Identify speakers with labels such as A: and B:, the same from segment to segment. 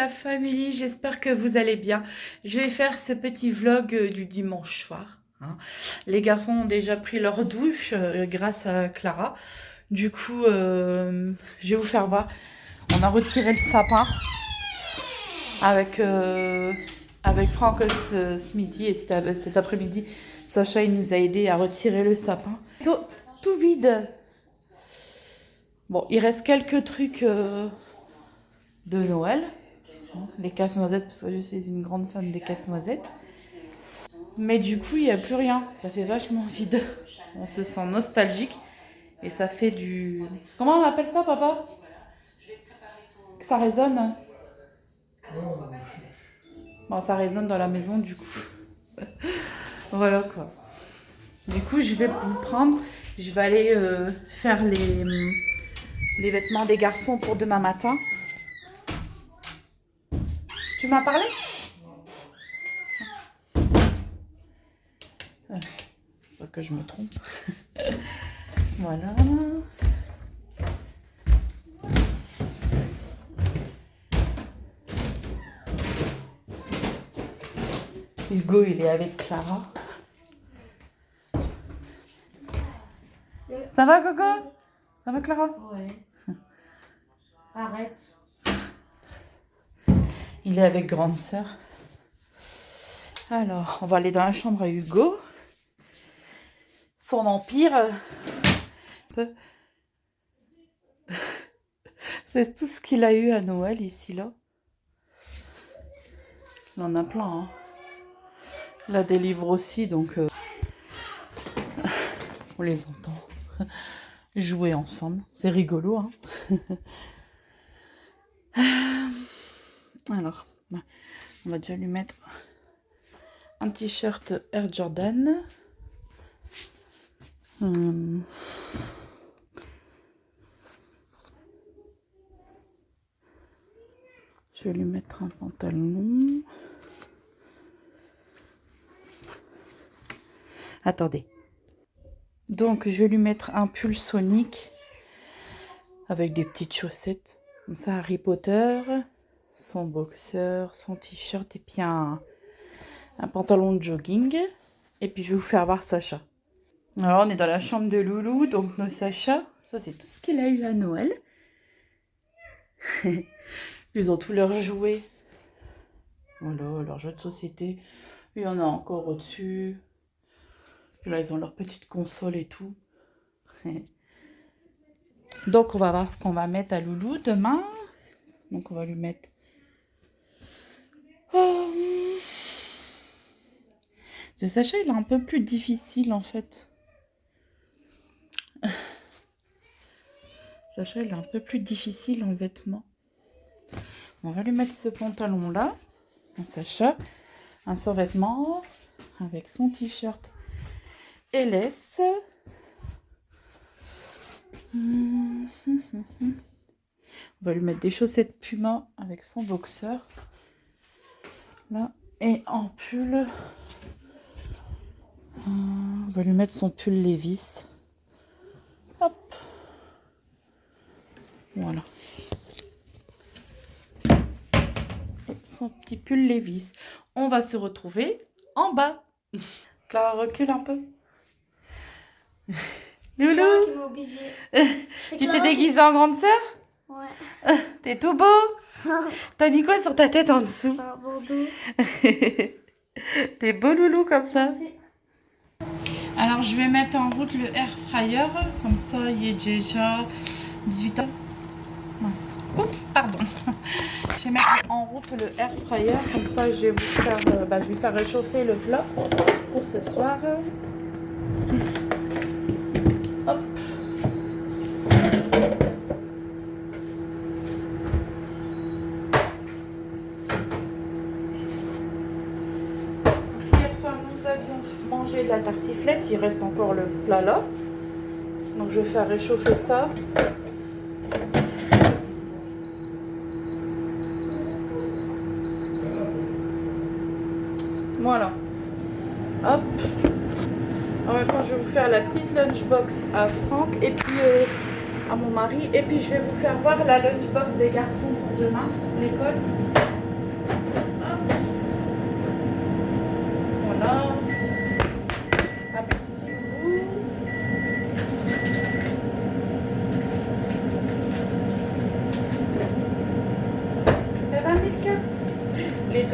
A: la famille, j'espère que vous allez bien. Je vais faire ce petit vlog du dimanche soir, hein. Les garçons ont déjà pris leur douche grâce à Clara. Du coup, je vais vous faire voir. On a retiré le sapin avec Franck ce midi et cet après-midi. Sacha, il nous a aidé à retirer le sapin. Tout vide. Bon, il reste quelques trucs de Noël. Les casse-noisettes, parce que je suis une grande fan des casse-noisettes. Mais du coup, il n'y a plus rien. Ça fait vachement vide. On se sent nostalgique. Et ça fait du... Comment on appelle ça, papa? Que ça résonne. Bon, ça résonne dans la maison, du coup. Voilà, quoi. Du coup, je vais vous prendre... Je vais aller faire les vêtements des garçons pour demain matin. Tu m'as parlé? Pas que je me trompe. Voilà. Hugo, il est avec Clara. Ça va, Coco? Ça va, Clara?
B: Ouais. Arrête.
A: Il est avec grande sœur. Alors, on va aller dans la chambre à Hugo. Son empire. C'est tout ce qu'il a eu à Noël ici, là. Il en a plein, hein. Il a des livres aussi, donc on les entend jouer ensemble. C'est rigolo, hein. Alors, on va déjà lui mettre un t-shirt Air Jordan. Je vais lui mettre un pantalon. Attendez. Donc, je vais lui mettre un pull Sonic avec des petites chaussettes. Comme ça, Harry Potter, son boxeur, son t-shirt et puis un pantalon de jogging. Et puis, je vais vous faire voir Sacha. Alors, on est dans la chambre de Loulou, donc nos Sacha. Ça, c'est tout ce qu'il a eu à Noël. Ils ont tous leurs jouets. Voilà, leurs jeux de société. Il y en a encore au-dessus. Puis là, ils ont leur petite console et tout. Donc, on va voir ce qu'on va mettre à Loulou demain. Donc, on va lui mettre... Ce Sacha, il est un peu plus difficile, en fait. Sacha, il est un peu plus difficile en vêtements. On va lui mettre ce pantalon-là. Sacha, un survêtement avec son t-shirt LS. On va lui mettre des chaussettes Puma avec son boxeur. Là. Et en pull, on va lui mettre son pull Levi's. Hop. Voilà. Et son petit pull Levi's. On va se retrouver en bas. Clara, recule un peu. Loulou, tu t'es déguisée en grande sœur?
B: Ouais.
A: T'es tout beau? T'as mis quoi sur ta tête en dessous?
B: Un bandeau.
A: T'es beau loulou comme ça. Alors je vais mettre en route le air fryer. Comme ça il est déjà 18h. Mince. Oups, pardon. Je vais mettre en route le air fryer. Comme ça je vais vous faire, je vais faire réchauffer le plat pour ce soir. Hop. Hier soir, nous avions mangé de la tartiflette. Il reste encore le plat là. Donc, je vais faire réchauffer ça. Voilà. Hop. En même temps, je vais vous faire la petite lunchbox à Franck et puis à mon mari. Et puis, je vais vous faire voir la lunchbox des garçons pour demain, l'école.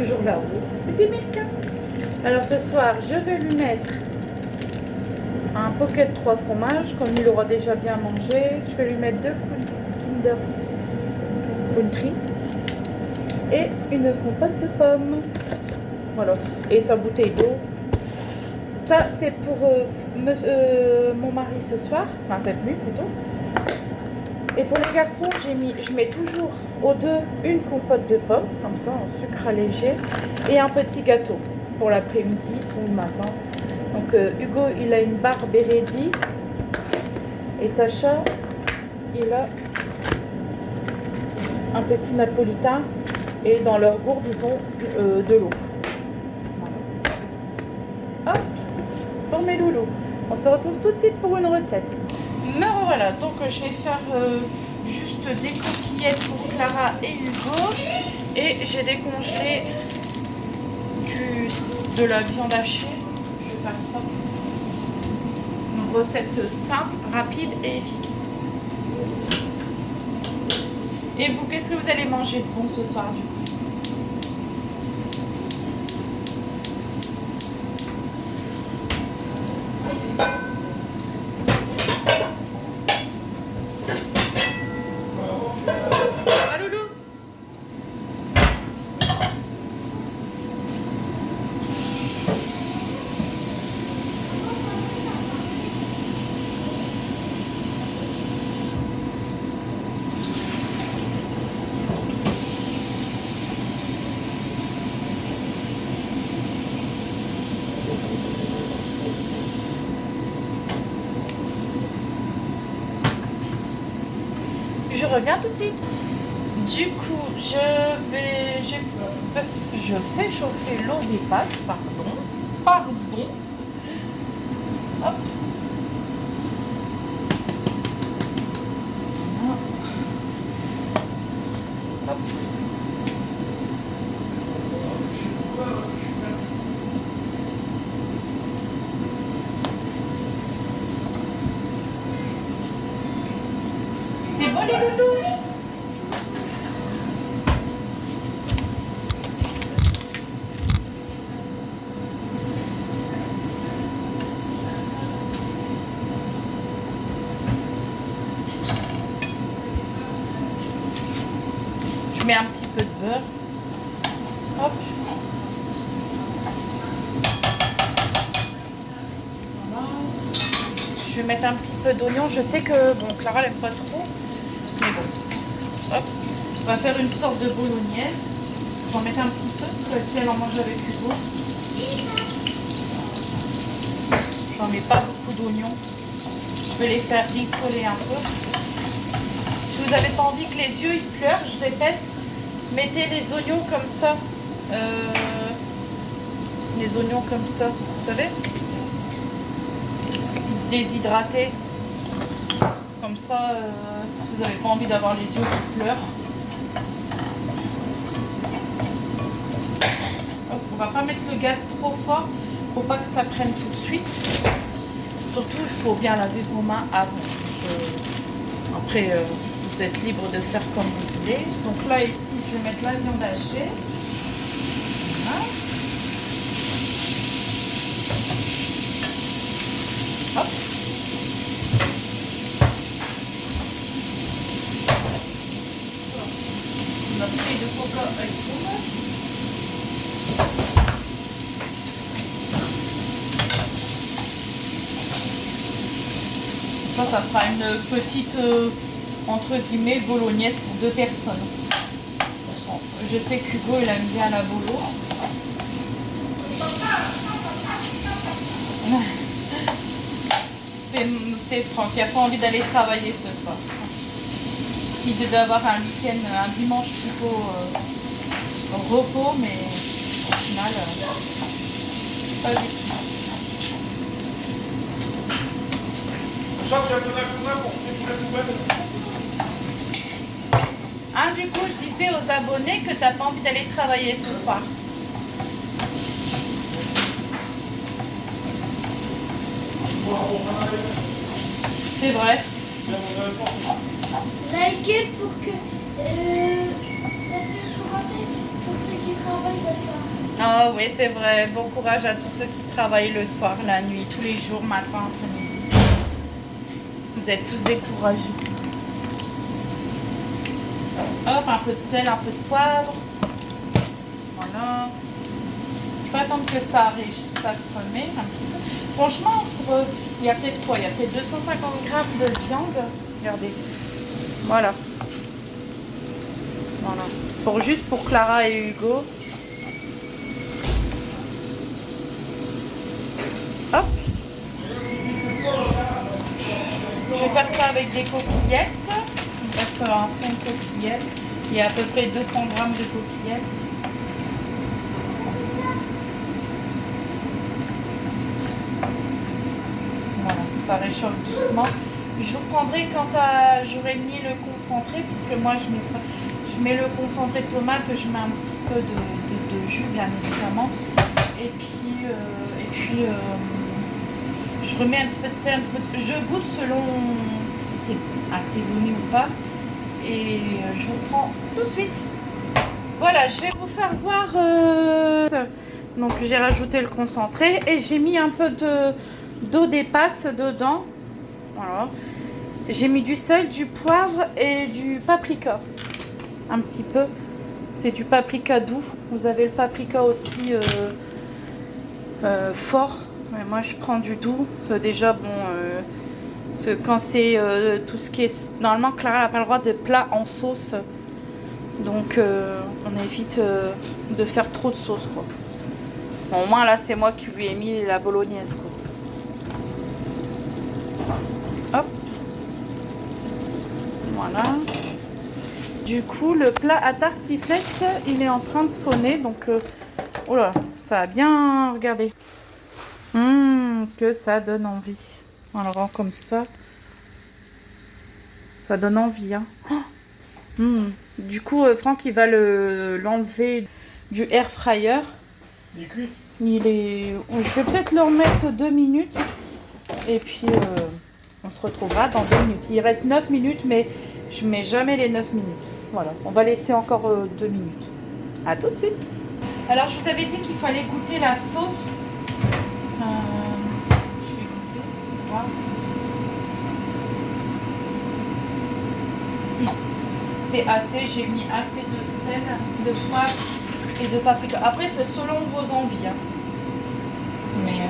A: toujours là-haut. Petit Milka. Alors ce soir, je vais lui mettre un pocket 3 fromages, comme il aura déjà bien mangé. Je vais lui mettre 2 Kinder Country et une compote de pommes. Voilà. Et sa bouteille d'eau. Ça, c'est pour mon mari ce soir, enfin cette nuit plutôt. Et pour les garçons, je mets toujours aux deux une compote de pommes, comme ça, en sucre allégé, et un petit gâteau pour l'après-midi ou le matin. Donc Hugo, il a une barre Beredi, et Sacha, il a un petit napolitain, et dans leur gourde, ils ont de l'eau. Voilà. Hop, pour mes loulous. On se retrouve tout de suite pour une recette. Me revoilà, donc je vais faire juste des coquillettes pour Clara et Hugo, et j'ai décongelé de la viande hachée. Je vais faire ça. Une recette simple, rapide et efficace. Et vous, qu'est-ce que vous allez manger de bon ce soir du coup? Je reviens tout de suite. Du coup, je fais chauffer l'eau des pâtes. Pardon. Hop. Hop. C'est bon les loulous? Je mets un petit peu de beurre. Hop. Voilà. Je vais mettre un petit peu d'oignon. Je sais que bon, Clara n'aime pas trop. Mais bon. Hop. On va faire une sorte de bolognaise. J'en mets un petit peu, parce que si elle en mange avec Hugo. J'en mets pas beaucoup d'oignons. Je vais les faire rissoler un peu. Si vous n'avez pas envie que les yeux ils pleurent, je répète, mettez les oignons comme ça. Les oignons comme ça, vous savez, déshydratés. Comme ça, si vous n'avez pas envie d'avoir les yeux qui pleurent. Hop, on va pas mettre le gaz trop fort, faut pas que ça prenne tout de suite. Surtout, il faut bien laver vos mains avant. Après, vous êtes libre de faire comme vous voulez. Donc là, ici, je vais mettre la viande hachée. Voilà. Hop. Notre feuille de coca avec tout. Ça fera une petite, entre guillemets, bolognaise pour 2 personnes. Je sais qu'Hugo, il aime bien la bolo. C'est Franck, il n'a pas envie d'aller travailler ce soir. Il devait avoir un week-end, un dimanche plutôt repos, mais au final, pas du tout. Hein, du coup, je disais aux abonnés que t'as pas envie d'aller travailler ce soir. C'est vrai.
B: Likez pour que pour ceux qui travaillent le soir.
A: Ah oui, c'est vrai. Bon courage à tous ceux qui travaillent le soir, la nuit, tous les jours, matin, après-midi. Vous êtes tous des courageux. Hop, un peu de sel, un peu de poivre. Voilà. Je vais attendre que ça réagisse, ça se remet un petit peu. Franchement, il y a peut-être quoi? Il y a peut-être 250 grammes de viande. Regardez. Voilà. Voilà. Juste pour Clara et Hugo. Hop. Je vais faire ça avec des coquillettes. On va faire un fond de coquillettes. Il y a à peu près 200 grammes de coquillettes. Voilà, ça réchauffe doucement. Je vous prendrai quand ça j'aurai mis le concentré, puisque moi je mets le concentré de tomate, je mets un petit peu de jus bien évidemment. Et puis je remets un petit peu de sel, un petit peu de... Je goûte selon si c'est assaisonné ou pas. Et je vous prends tout de suite. Voilà, je vais vous faire voir. Donc j'ai rajouté le concentré et j'ai mis un peu d'eau des pâtes dedans. Voilà. J'ai mis du sel, du poivre et du paprika. Un petit peu. C'est du paprika doux. Vous avez le paprika aussi fort. Mais moi je prends du doux. C'est déjà bon. Quand c'est tout ce qui est... Normalement Clara n'a pas le droit de plats en sauce. Donc on évite de faire trop de sauce quoi. Bon, au moins là c'est moi qui lui ai mis la bolognaise quoi. Hop. Voilà. Du coup le plat à tartiflette il est en train de sonner. Donc oh là, ça a bien regardé. Que ça donne envie. Alors comme ça. Ça donne envie hein. Du coup, Franck, il va l'enlever du air fryer.
C: Il est cuit.
A: Je vais peut-être le remettre 2 minutes. Et puis, on se retrouvera dans 2 minutes. Il reste 9 minutes, mais je mets jamais les 9 minutes. Voilà, on va laisser encore 2 minutes. À tout de suite. Alors, je vous avais dit qu'il fallait goûter la sauce. Je vais goûter. Voir. Non. C'est assez, j'ai mis assez de sel, de poivre et de paprika. Après, c'est selon vos envies. Hein. Mais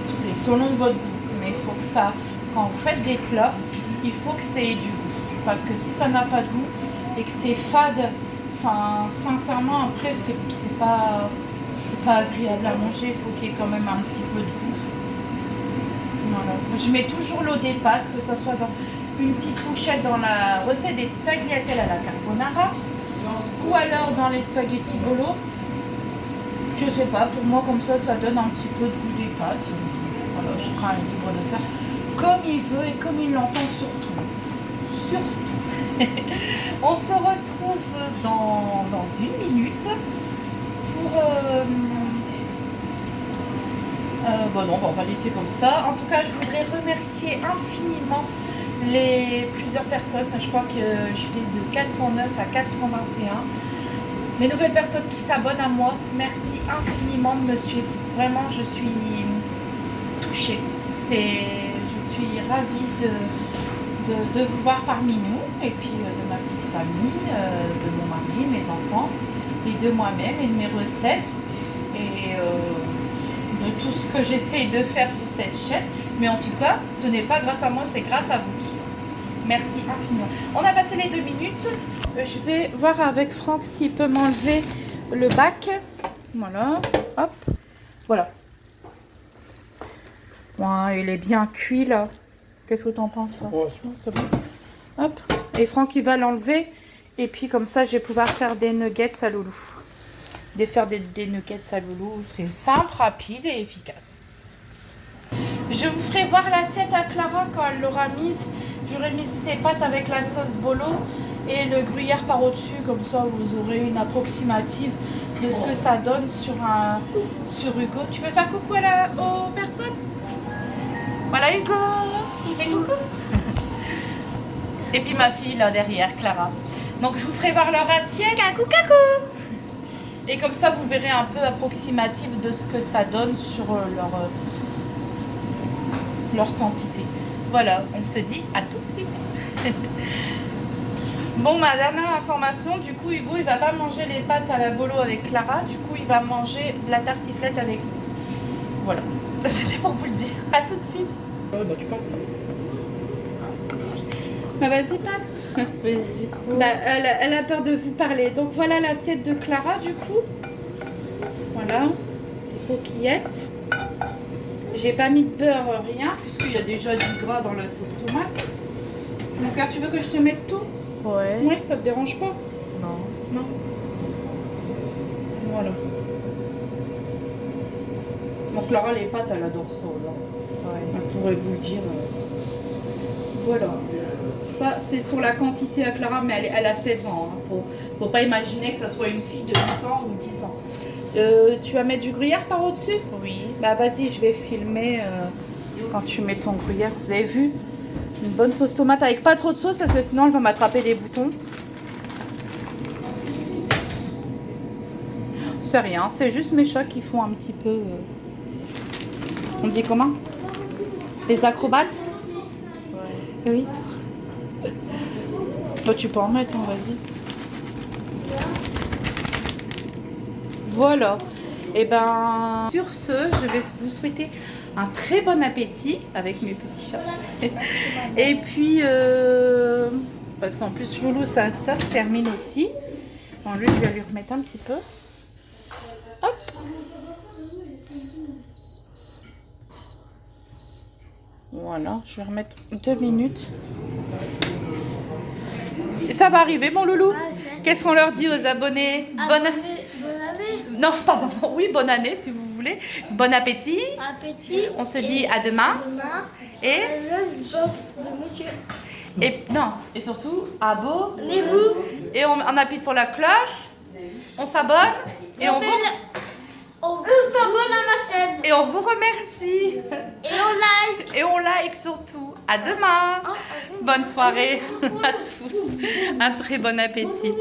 A: c'est selon votre goût. Mais il faut que ça, quand vous faites des plats, il faut que ça ait du goût. Parce que si ça n'a pas de goût et que c'est fade, enfin, sincèrement, après, c'est pas agréable à manger. Il faut qu'il y ait quand même un petit peu de goût. Voilà. Je mets toujours l'eau des pâtes, que ce soit dans une petite couchette dans la recette des tagliatelles à la carbonara ou alors dans les spaghettis bolo. Je sais pas, pour moi comme ça donne un petit peu de goût des pâtes. Voilà, chacun est libre de faire comme il veut et comme il l'entend surtout. On se retrouve dans 1 minute pour... bon non, on va laisser comme ça. En tout cas, je voudrais remercier infiniment plusieurs personnes. Je crois que je vais de 409 à 421. Les nouvelles personnes qui s'abonnent à moi, merci infiniment de me suivre. Vraiment, je suis touchée. Je suis ravie de vous voir parmi nous. Et puis de ma petite famille, de mon mari, mes enfants, et de moi-même et de mes recettes. Et de tout ce que j'essaye de faire sur cette chaîne. Mais en tout cas, ce n'est pas grâce à moi, c'est grâce à vous tous. Merci infiniment. On a passé les 2 minutes. Je vais voir avec Franck s'il peut m'enlever le bac. Voilà. Hop. Voilà. Ouais, il est bien cuit là. Qu'est-ce que tu en penses?
C: Ouais.
A: C'est bon. Hop. Et Franck, il va l'enlever. Et puis comme ça, je vais pouvoir faire des nuggets à loulou. Faire des nuggets à loulou. C'est simple, rapide et efficace. Je vous ferai voir l'assiette à Clara quand elle l'aura mise. J'aurai mis ses pâtes avec la sauce bolo et le gruyère par au-dessus. Comme ça, vous aurez une approximative de ce que ça donne sur Hugo. Tu veux faire coucou aux personnes? Voilà Hugo. Et coucou. Et puis ma fille là derrière, Clara. Donc je vous ferai voir leur assiette.
B: Cacou, cacou.
A: Et comme ça, vous verrez un peu approximatif de ce que ça donne sur leur quantité. Voilà, on se dit à tout de suite. Bon, ma dernière information, du coup, Hugo, il va pas manger les pâtes à la bolo avec Clara. Du coup, il va manger de la tartiflette avec nous. Voilà, c'était pour vous le dire. À tout de suite.
C: Ouais, bah tu parles.
A: Bah vas-y, parle.
C: Vas-y, quoi.
A: Bah, elle a peur de vous parler. Donc voilà l'assiette de Clara, du coup. Voilà, les coquillettes. J'ai pas mis de beurre, rien, puisqu'il y a déjà du gras dans la sauce tomate. Mon cœur, tu veux que je te mette tout?
C: Ouais.
A: Oui, ça te dérange pas?
C: Non.
A: Non. Voilà. Donc Clara, les pâtes, elle adore ça. Là.
C: Ouais.
A: Elle pourrait vous le dire. Voilà. Ça, c'est sur la quantité à Clara, mais elle a 16 ans. Hein. Faut pas imaginer que ça soit une fille de 8 ans ou 10 ans. Tu vas mettre du gruyère par au-dessus?
C: Oui.
A: Bah vas-y, je vais filmer quand tu mets ton gruyère. Vous avez vu? Une bonne sauce tomate avec pas trop de sauce parce que sinon elle va m'attraper des boutons. C'est rien, c'est juste mes chats qui font un petit peu... On dit comment? Des acrobates?
C: Ouais.
A: Oui. Bah, tu peux en mettre, hein, vas-y. Voilà. Et ben, sur ce, je vais vous souhaiter un très bon appétit avec mes petits chats. Et puis, parce qu'en plus, Loulou, ça se termine aussi. Bon, lui, je vais lui remettre un petit peu. Hop. Voilà, je vais remettre 2 minutes. Ça va arriver, mon Loulou. Qu'est-ce qu'on leur dit aux abonnés?
B: Bonne année.
A: Non, pardon. Oui, bonne année si vous voulez. Bon appétit.
B: Appétit.
A: On se dit à demain.
B: Demain.
A: Et,
B: Le box de monsieur.
A: non, et surtout,
B: Abonnez-vous.
A: Et on appuie sur la cloche. On s'abonne. Et on
B: s'abonne à ma chaîne.
A: et on vous remercie.
B: Et on like.
A: Et on like surtout. À demain. Bonne soirée à tous. Un très bon appétit.